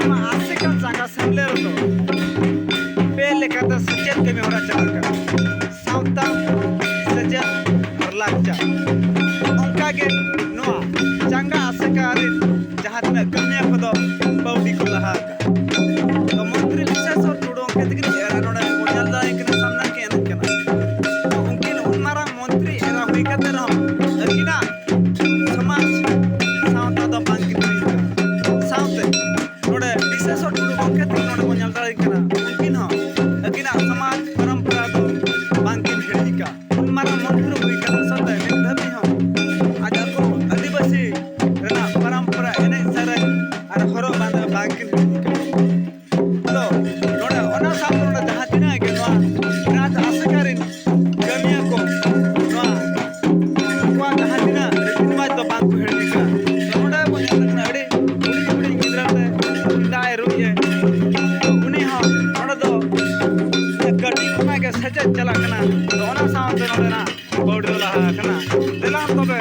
ᱱᱚᱣᱟ ᱟᱥᱮᱠᱟ ᱡᱟᱸᱜᱟ ᱥᱮᱢᱞᱮᱫ ᱨᱮᱫᱚ ᱯᱮ ᱞᱮᱠᱟᱛᱮ ᱥᱮᱪᱮᱫ ᱠᱟᱹᱢᱤ ᱦᱚᱨᱟ ᱪᱟᱞᱟᱜ ᱠᱟᱱᱟ ᱥᱟᱶᱛᱟ ᱥᱮᱪᱮᱫ ᱟᱨ ᱞᱟᱠᱪᱟᱨ ᱚᱱᱠᱟᱜᱮ ᱱᱚᱣᱟ ᱡᱟᱸᱜᱟ ᱟᱥᱮᱠᱟ ᱨᱮᱱ ᱡᱟᱦᱟᱸ ᱛᱤᱱᱟᱹᱜ ᱠᱟᱹᱢᱤᱭᱟᱹ ᱠᱚᱫᱚ ᱵᱟᱹᱣᱰᱤ ᱠᱚ ᱞᱟᱦᱟ ᱟᱠᱟᱜᱼᱟ ᱛᱚ ᱢᱚᱱᱛᱨᱤ ᱵᱤᱥᱮᱥ ᱴᱩᱰᱩ ᱚᱱᱠᱟ ᱛᱮᱜᱮ ᱮᱨᱟ ᱱᱚᱰᱮ ᱵᱚᱱ ᱧᱮᱞ ᱫᱟᱲᱮᱭᱟᱜ ᱠᱟᱱᱟ ᱥᱟᱢᱱᱟ ᱠᱤᱱ ᱮᱱᱮᱡ ᱠᱟᱱᱟ ᱛᱚ ᱩᱱᱠᱤᱱ ᱩᱱ ᱢᱟᱨᱟᱝ ᱢᱚᱱᱛᱨᱤ ᱮᱨᱟ ᱦᱩᱭ ᱠᱟᱛᱮ ᱨᱮᱦᱚᱸ ᱟᱹᱠᱤᱱᱟᱜ ᱥᱚᱢᱟᱡᱽ ᱥᱟᱶᱛᱟ ᱫᱚ ᱵᱟᱝᱠᱤᱱ ᱦᱩᱭ ᱟᱠᱟᱱᱟ ᱥᱟᱶᱛᱮ ᱱᱚᱰᱮ ᱵᱤᱥᱮᱥ ᱴᱩᱰᱩ ᱜᱚᱢᱠᱮ ᱛᱤᱧ ᱱᱚᱰᱮ ᱵᱚᱱ ᱧᱮᱞ ᱫᱟᱲᱮᱭᱟᱜ ᱠᱟᱱᱟ ᱩᱱᱠᱤᱱ ᱦᱚᱸ ᱟᱹᱠᱤᱱᱟᱜ ᱥᱚᱢᱟᱡᱽ ᱯᱚᱨᱚᱢᱯᱚᱨᱟ ᱫᱚ ᱵᱟᱝᱠᱤᱱ ᱦᱤᱲᱤᱧ ᱟᱠᱟᱫ ᱩᱱ ᱢᱟᱨᱟᱝ ᱢᱚᱱᱛᱨᱤ ᱦᱩᱭ ᱠᱟᱛᱮ ᱥᱟᱶᱛᱮ ᱱᱤᱛ ᱫᱷᱟᱹᱵᱤᱡ ᱦᱚᱸ ᱟᱡ ᱟᱠᱚ ᱟᱹᱫᱤᱵᱟᱹᱥᱤ ᱨᱮᱱᱟᱜ ᱯᱚᱨᱚᱢᱯᱚᱨᱟ ᱮᱱᱮᱡ ᱥᱮᱨᱮᱧ ᱟᱨ ᱦᱚᱨᱚᱜ ᱵᱟᱸᱫᱮ ᱵᱟᱝᱠᱤᱱ ᱦᱤᱲᱤᱧ ᱟᱠᱟᱫᱟ ᱛᱚ ᱱᱚᱰᱮ ᱚᱱᱟ ᱥᱟᱶᱛᱮ ᱱᱚᱰᱮ ᱡᱟᱦᱟᱸ ᱛᱤᱱᱟᱹᱜ ᱜᱮ ᱱᱚᱣᱟ ᱨᱟᱡᱽ ᱟᱥᱮᱠᱟ ᱨᱮᱱ ᱠᱟᱹᱢᱤᱭᱟᱹ ᱠᱚ ᱱᱚᱣᱟ ᱟᱠᱚᱣᱟᱜ ᱡᱟᱦᱟᱸ ᱛᱤᱱᱟᱹᱜ ᱨᱤᱛᱤ ᱨᱮᱣᱟᱡᱽ ᱫᱚ ᱵᱟᱝᱠᱚ ᱦᱤᱲᱤᱧ ᱟᱠᱟᱫᱟ ᱛᱚ ᱱᱚᱰᱮ ᱵᱚᱱ ᱧᱮᱞ ᱠᱟᱱᱟ ᱟᱹᱰᱤ ᱦᱩᱰᱤᱧ ᱦᱩᱰᱤᱧ ᱜᱤᱫᱽᱨᱟᱹ ᱛᱮ ᱛᱩᱢᱫᱟᱜ ᱮ ᱨᱩᱭᱮ ᱛᱚ ᱩᱱᱤ ᱦᱚᱸ ᱱᱚᱰᱮ ᱫᱚ ᱠᱟᱹᱴᱤᱡ ᱠᱷᱚᱱᱟᱜ ᱜᱮ ᱥᱮᱪᱮᱫ ᱪᱟᱞᱟᱜ ᱠᱟᱱᱟ ᱛᱚ ᱚᱱᱟ ᱥᱟᱶᱛᱮ ᱱᱚᱰᱮᱱᱟᱜ ᱵᱟᱹᱣᱰᱤ ᱫᱚ ᱞᱟᱦᱟ ᱟᱠᱟᱱᱟ ᱫᱮᱞᱟᱱ ᱛᱚᱵᱮ